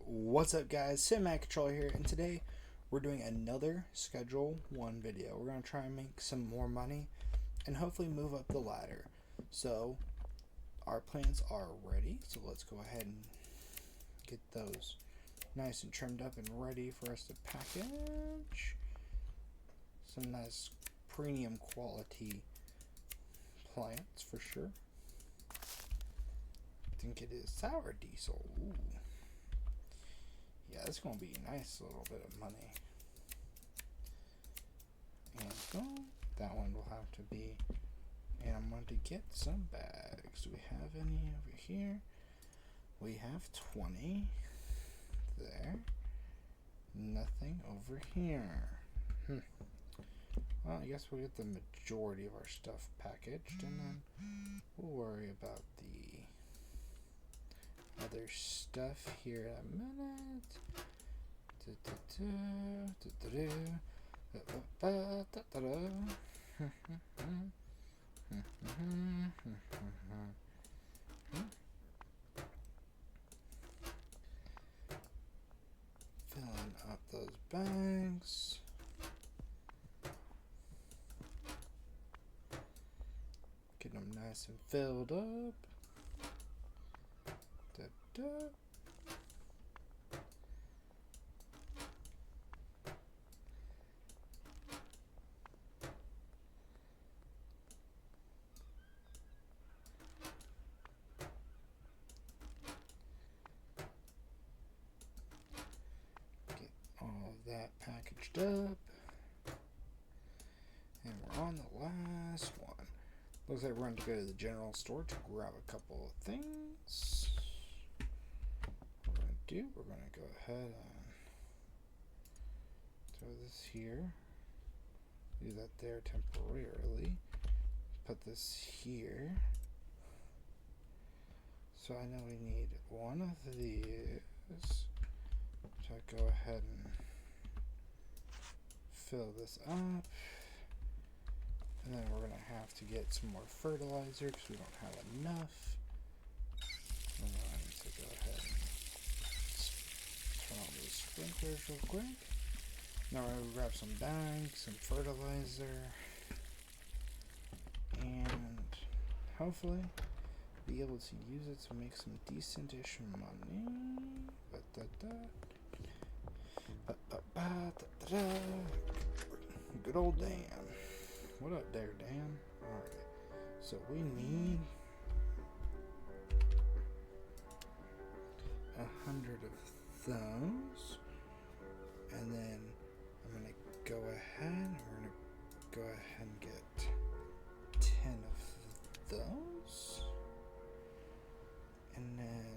What's up guys, Cinematic Controller here, and today we're doing another Schedule 1 video. We're going to try and make some more money and hopefully move up the ladder. So our plans are ready, so let's go ahead and get those nice and trimmed up and ready for us to package. Some nice premium quality plants for sure. I think it is sour diesel. Ooh. Yeah, it's going to be a nice little bit of money. And that one will have to be, and I'm going to get some bags. Do we have any over here? We have 20 there. Nothing over here. Well, I guess we'll get the majority of our stuff packaged, and then we'll worry about the other stuff here in a minute. Filling up those bags. Getting them nice and filled up. Get all of that packaged up. And we're on the last one. Looks like we're going to go to the general store to grab a couple of things. We're going to go ahead and throw this here, do that there temporarily, put this here. So I know we need one of these, so I go ahead and fill this up, and then we're going to have to get some more fertilizer because we don't have enough. And then I need to go ahead and turn on these sprinklers real quick. Now we're going to grab some bags, some fertilizer, and hopefully be able to use it to make some decent-ish money. Good old Dan. What up there, Dan? Alright, so we need 100 of those, and then I'm going to go ahead and we're going to go ahead and get 10 of those, and then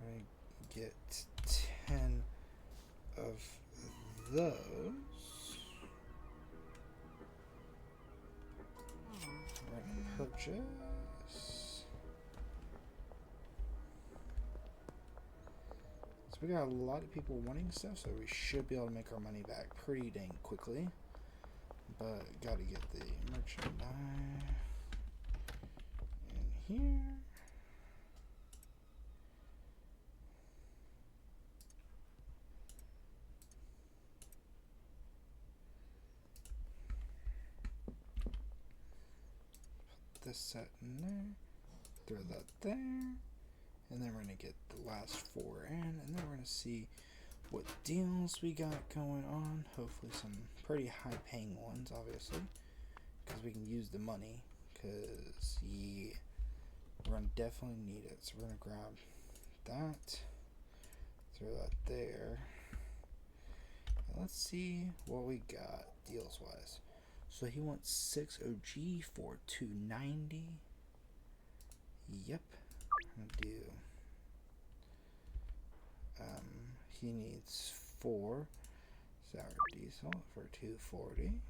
we're going to get 10 of those. We're going to purchase. We got a lot of people wanting stuff, so we should be able to make our money back pretty dang quickly. But gotta get the merchandise in here. Put this set in there. Throw that there. And then we're going to get the last 4 in, and then we're going to see what deals we got going on. Hopefully some pretty high paying ones, obviously, because we can use the money, because yeah, we're going to definitely need it. So we're going to grab that, throw that there, and let's see what we got deals wise. So he wants 6 OG for $290. Yep. Do he needs 4 sour diesel for $240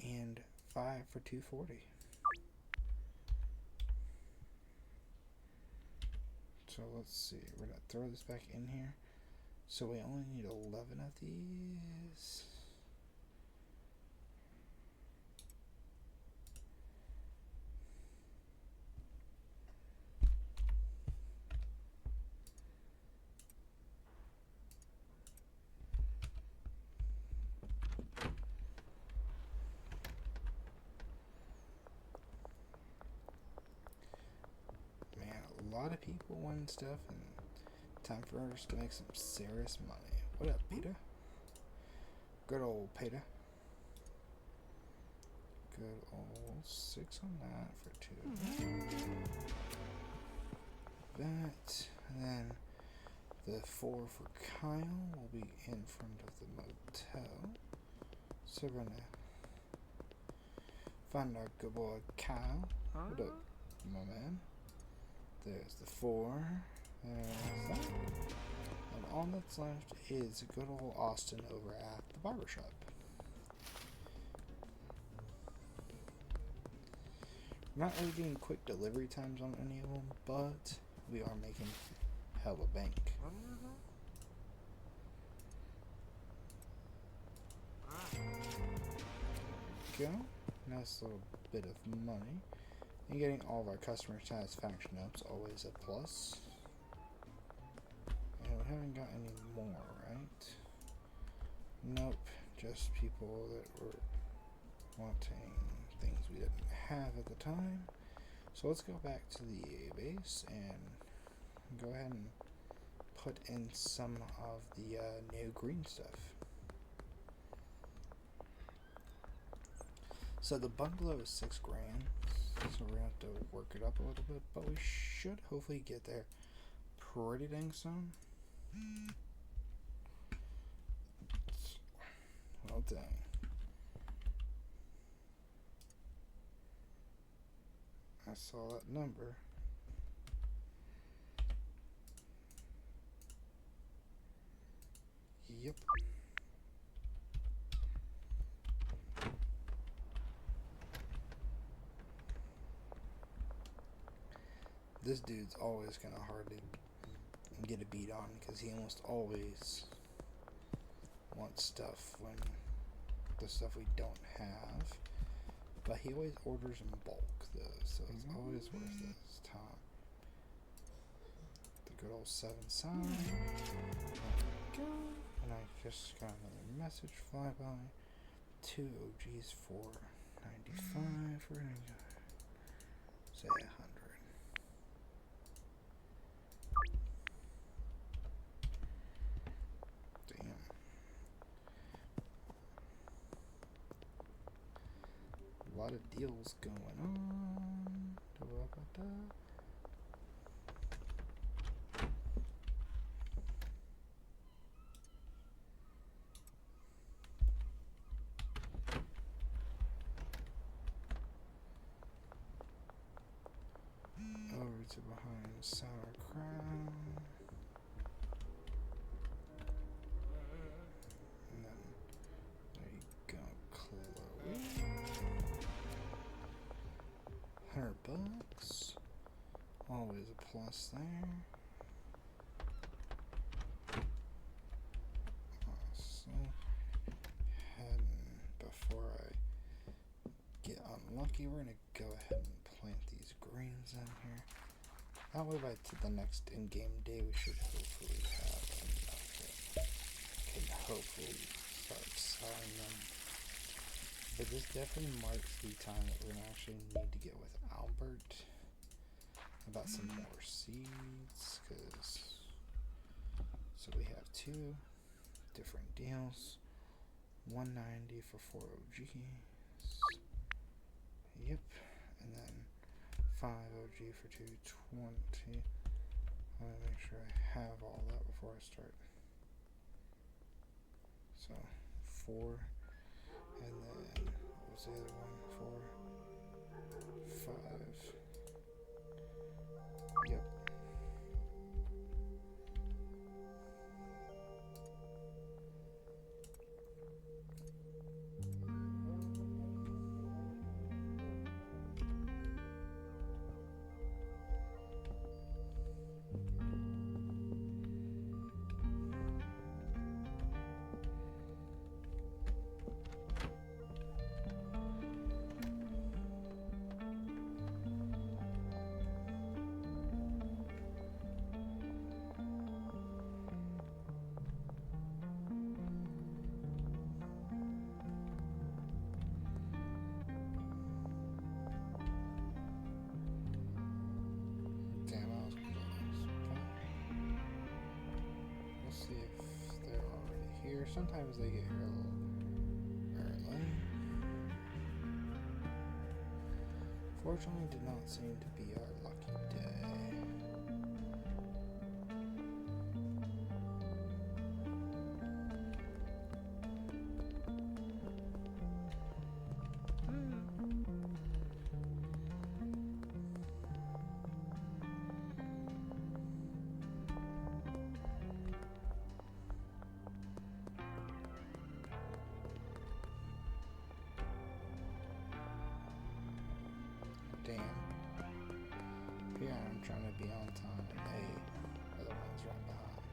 and 5 for $240. So let's see, we're gonna throw this back in here. So we only need 11 of these. lot of people wanting stuff, and time for us to make some serious money. What up, Peter? Good old Peter. Good old 6 on that for 2. That, and then the 4 for Kyle will be in front of the motel. So we're gonna find our good boy Kyle. What up, my man? There's the 4. There's that. And all that's left is good old Austin over at the barbershop. Not really getting quick delivery times on any of them, but we are making hella bank. There we go. Nice little bit of money. And getting all of our customer satisfaction ups, always a plus. And we haven't got any more, right? Nope. Just people that were wanting things we didn't have at the time. So let's go back to the base and go ahead and put in some of the new green stuff. So the bungalow is $6 grand, so we're gonna have to work it up a little bit, but we should hopefully get there pretty dang soon. Well dang. I saw that number. Yep. This dude's always kind of hard to get a beat on because he almost always wants stuff when the stuff we don't have. But he always orders in bulk though, so it's always worth his time. The good old 7 sign. There we go. And I just got another message fly by. 2 OGs for 95. We're gonna go say 100. Damn. A lot of deals going on. Over to behind Sour Crown. And then there you go, Chloe. $100. Always a plus there. So, before I get unlucky, we're gonna go ahead and plant these greens in here. That way by the next in-game day we should hopefully have enough that can hopefully start selling them. But this definitely marks the time that we're gonna actually need to get with Albert about some more seeds, so we have 2 different deals. 190 for 4 OGs. Yep, and then 5 OG for 220. I want to make sure I have all that before I start. So 4, and then what was the other one? 4, 5. Yep. sometimes they get here a little early. Fortunately, did not seem to be our lucky day. Damn. Here I'm trying to be on time and they are the ones right behind.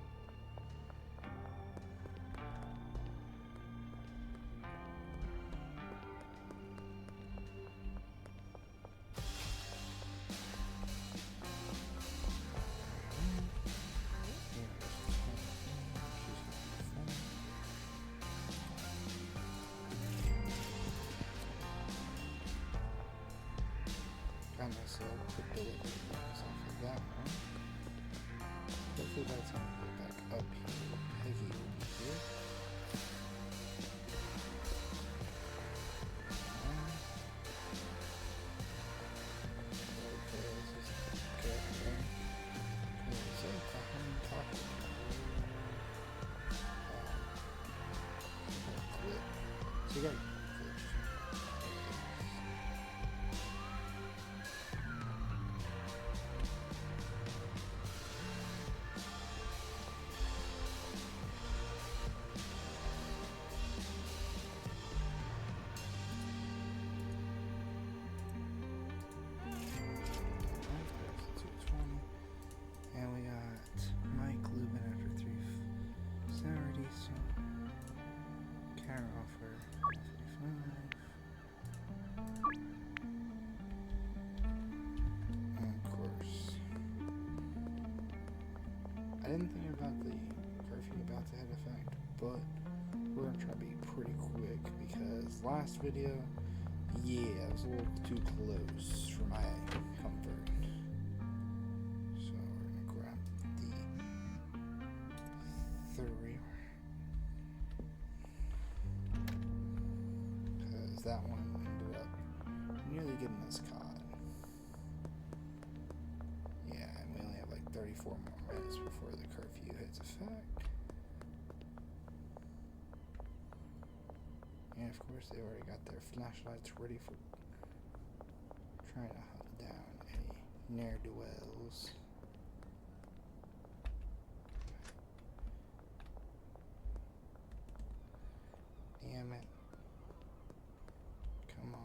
Got myself quick delivery off of that one. Hopefully by the time we get back up here, Peggy will be here. Okay, this is good. Okay, so I'm talking. So you got I didn't think about the curfew about to have effect, but we're gonna try to be pretty quick because last video, yeah, it was a little too close for my comfort. So we're gonna grab the 3 because that one ended up nearly getting us caught. Yeah, and we only have like 34 more minutes before the curfew hits effect. And of course they already got their flashlights ready for trying to hunt down any ne'er-do-wells. Damn it. Come on.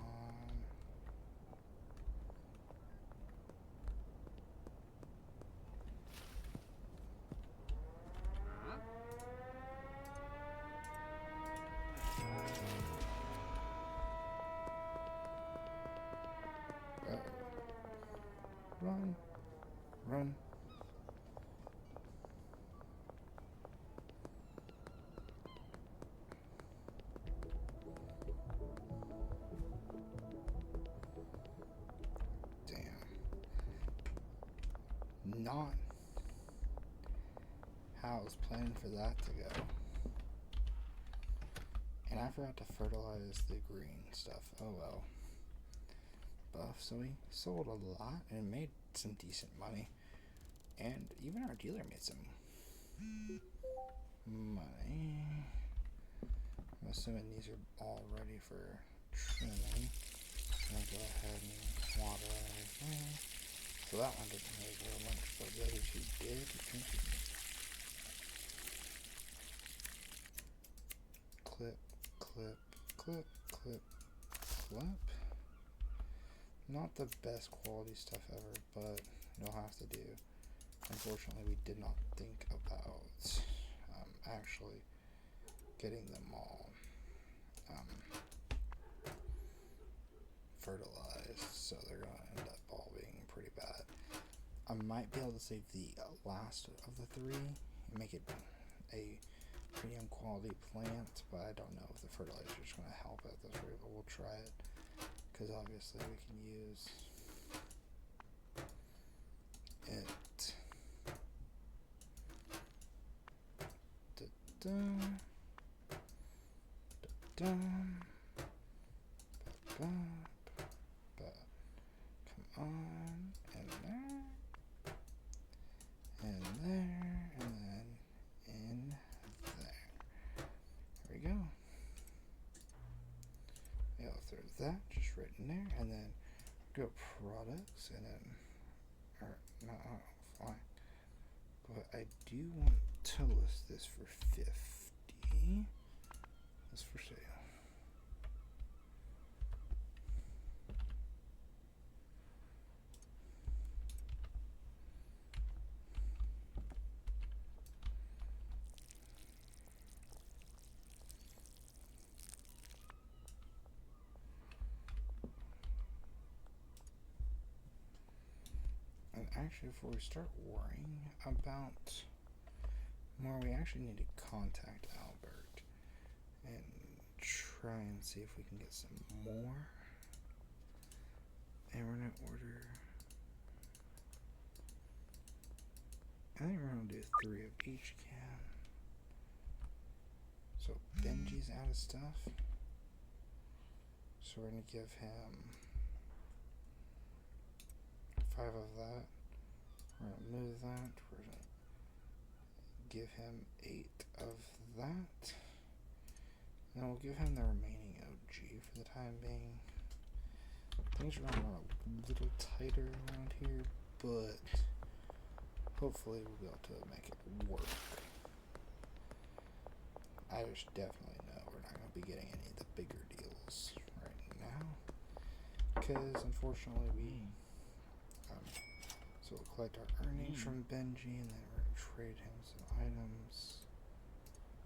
Run. Run. Damn. Not how I was planning for that to go. And I forgot to fertilize the green stuff. Oh well. Buff, so we sold a lot and made some decent money, and even our dealer made some money. I'm assuming these are all ready for trimming. I'll go ahead and water everything. So that one didn't really go much, but the other two did. Clip, clip, clip, clip, clip. Not the best quality stuff ever, but you'll have to do. Unfortunately, we did not think about actually getting them all fertilized, so they're going to end up all being pretty bad. I might be able to save the last of the 3 and make it a premium quality plant, but I don't know if the fertilizer is going to help at this rate, but we'll try it. Because obviously we can use it. Da-da. dum. Ba, ba. Come on. And there. And there. And then in there. There we go. Yeah, I'll throw that just right in there. And then go products. And then, or no, fine. But I do want to list this for 50. That's for sale. And actually, before we start worrying about more, we actually need to contact Albert and try and see if we can get some more. And we're gonna order, I think we're gonna do 3 of each can. So Benji's out of stuff, so we're gonna give him 5 of that. We're gonna move that. We're gonna give him 8 of that. And we'll give him the remaining OG for the time being. Things are going on a little tighter around here, but hopefully we'll be able to make it work. I just definitely know we're not going to be getting any of the bigger deals right now, because unfortunately we so we'll collect our earnings from Benji, and then we're going to trade him some items.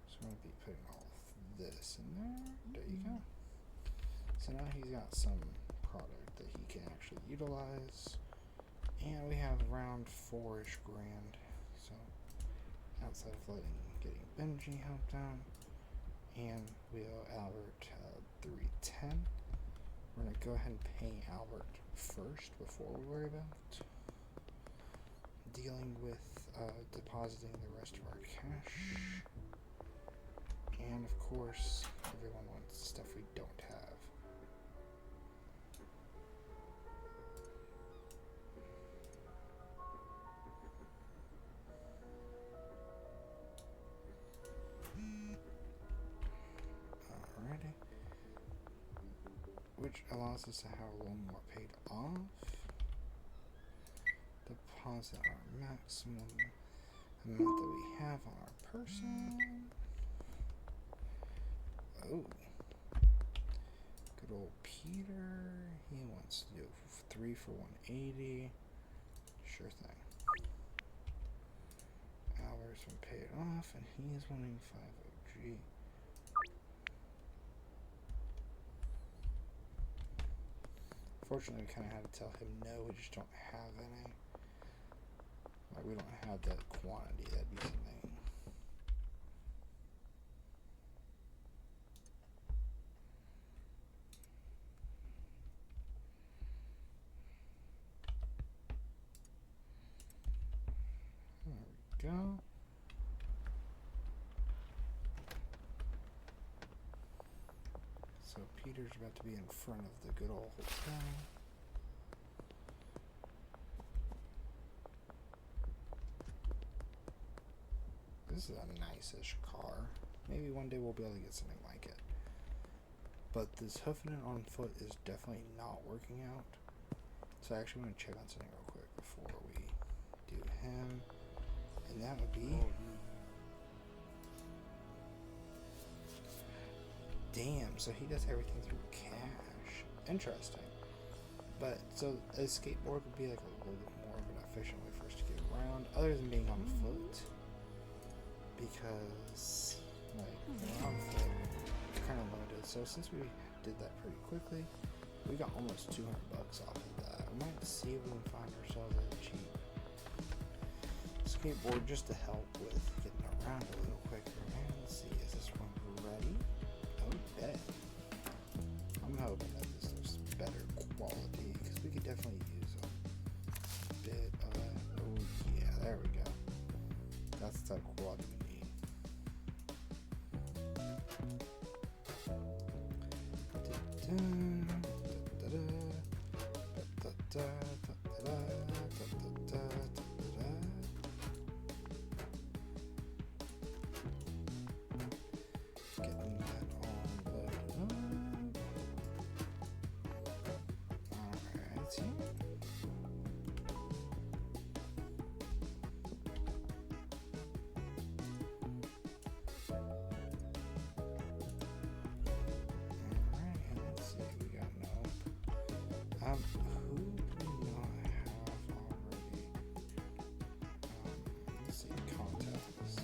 So I'm going to be putting all of this in there. There you go. So now he's got some product that he can actually utilize. And we have around 4-ish grand. So outside of getting Benji helped out. And we owe Albert 310. We're going to go ahead and pay Albert first before we worry about dealing with depositing the rest of our cash. And of course, everyone wants stuff we don't have. Alrighty. Which allows us to have a little more paid off. Deposit our maximum amount that we have on our person. Oh. Good old Peter. He wants to do 3 for 180. Sure thing. Albert's been paid off, and he's wanting 5 OG. Fortunately, we kind of had to tell him no, we just don't have any. Like, we don't have that quantity, that'd be something. There we go. So Peter's about to be in front of the good old hotel. This is a nice-ish car. Maybe one day we'll be able to get something like it. But this hoofing it on foot is definitely not working out. So I actually want to check on something real quick before we do him. And that would be... Damn, so he does everything through cash. Interesting. But, so a skateboard would be like a little bit more of an efficient way for us to get around, other than being on foot. Because, like, on foot, it's kind of limited. So since we did that pretty quickly, we got almost 200 bucks off of that. We might see if we can find ourselves a cheap skateboard just to help with getting around a little quicker. And let's see, is this one ready? Oh, bet. I'm hoping that this is better quality, because we could definitely use a bit of it. Oh, yeah, there we go. That's the type of quality we need. Getting that all loaded up. Alright. Let's see, we got no. Who do we not have already? Let's see, contacts.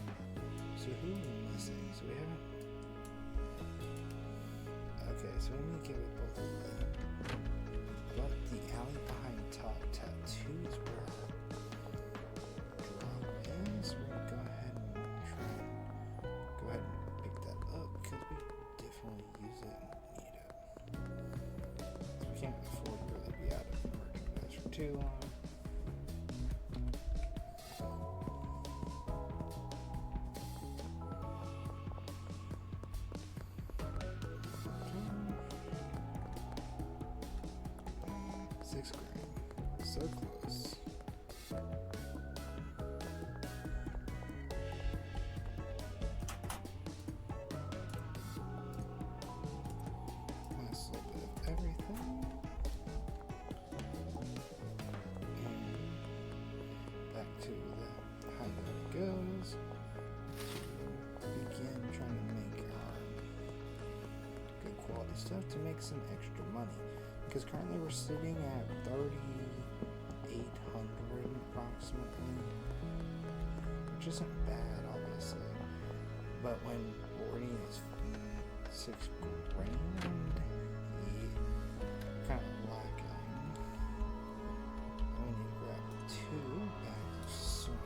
So who are we missing? So we haven't. Okay, so we need to get with both of them. But the alley behind top tattoo is where our drop is. We're gonna go ahead and try and pick that up because we definitely use it and need it. So we can't afford to really be out of merchandise for too long. $6 grand. So close. Nice little bit of everything. And back to the how that goes. To begin trying to make our good quality stuff to make some extra money. Because currently we're sitting at 3,800 approximately, which isn't bad, obviously. But when boarding is $6 grand, yeah, kind of lacking. We need to grab 2 bags of soil.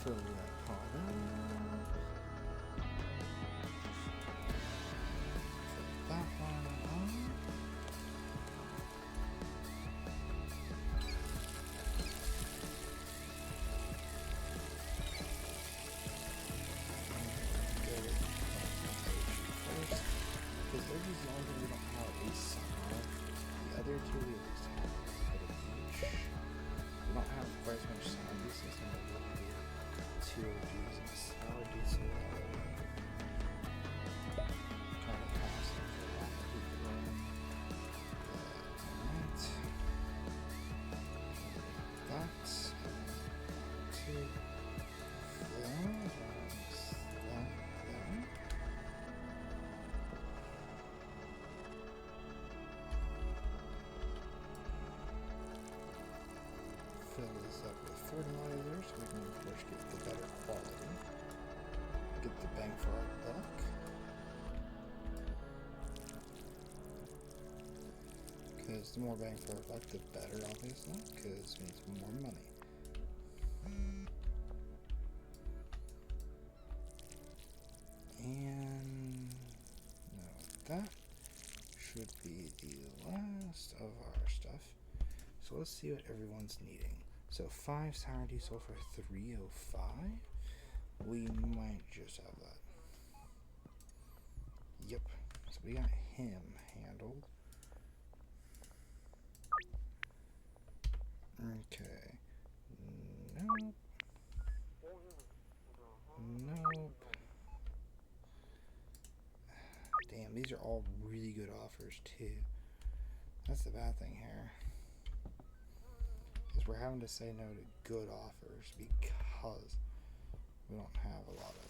Fill that pot up. That one on. Go with first, because they're just the only thing we don't have at least some of. The other two we at least have a bit of each. We don't have quite as much sound system, but we'll do 2 of these and sour diesel. Kind of pass it for a while to keep it rolling. That. 2. There. That there. Fill this up with fertilizer so we can of course get the better quality. Get the bang for our buck. Because the more bang for our buck, the better, obviously, because it means more money. And no, that should be the last of our stuff. So let's see what everyone's needing. So 5 sour diesel for 305. We might just have that. Yep. So we got him handled. Okay. Nope. Nope. Damn, these are all really good offers too. That's the bad thing here. Is we're having to say no to good offers because we don't have a lot of.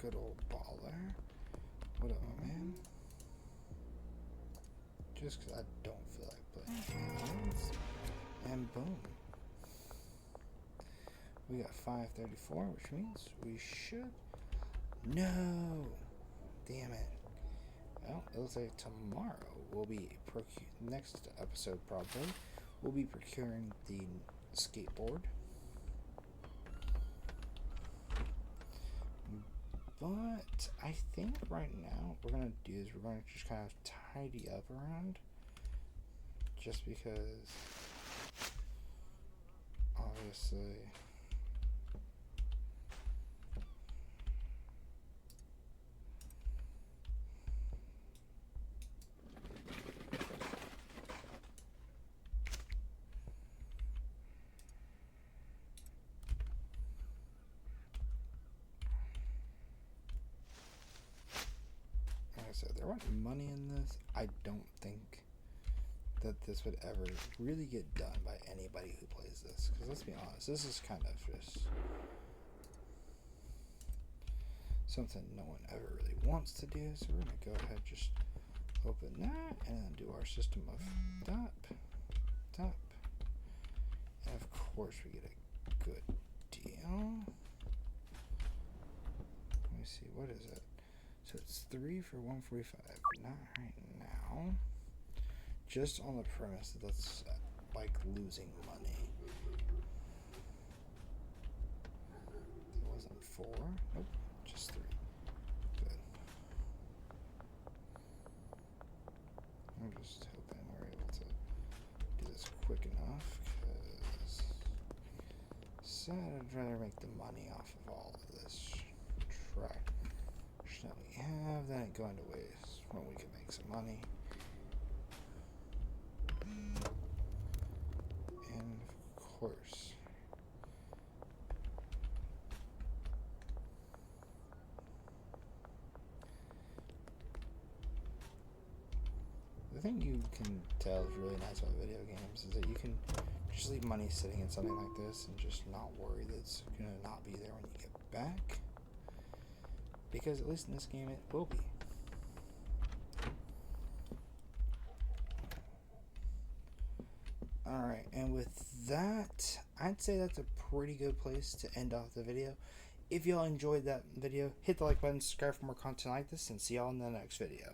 good old baller. What up, my man? Just because I don't feel like playing. And boom. We got 534, which means we should... No! Damn it. Well, it looks like tomorrow we'll be next episode probably we'll be procuring the skateboard. But I think right now what we're gonna do is we're gonna just kind of tidy up around, just because obviously there wasn't money in this. I don't think that this would ever really get done by anybody who plays this. Because let's be honest, this is kind of just something no one ever really wants to do. So we're going to go ahead and just open that and then do our system of tap. And of course we get a good deal. Let me see, what is it? So it's 3 for 145. Not right now. Just on the premise that that's like losing money. It wasn't 4. Nope. Just 3. Good. I'm just hoping we're able to do this quick enough, because I'd rather make the money off of all of this trash that we have, that ain't going to waste when we can make some money. And of course, the thing you can tell is really nice about video games is that you can just leave money sitting in something like this and just not worry that it's gonna not be there when you get back. Because at least in this game it will be. Alright, and with that, I'd say that's a pretty good place to end off the video. If y'all enjoyed that video, hit the like button, subscribe for more content like this, and see y'all in the next video.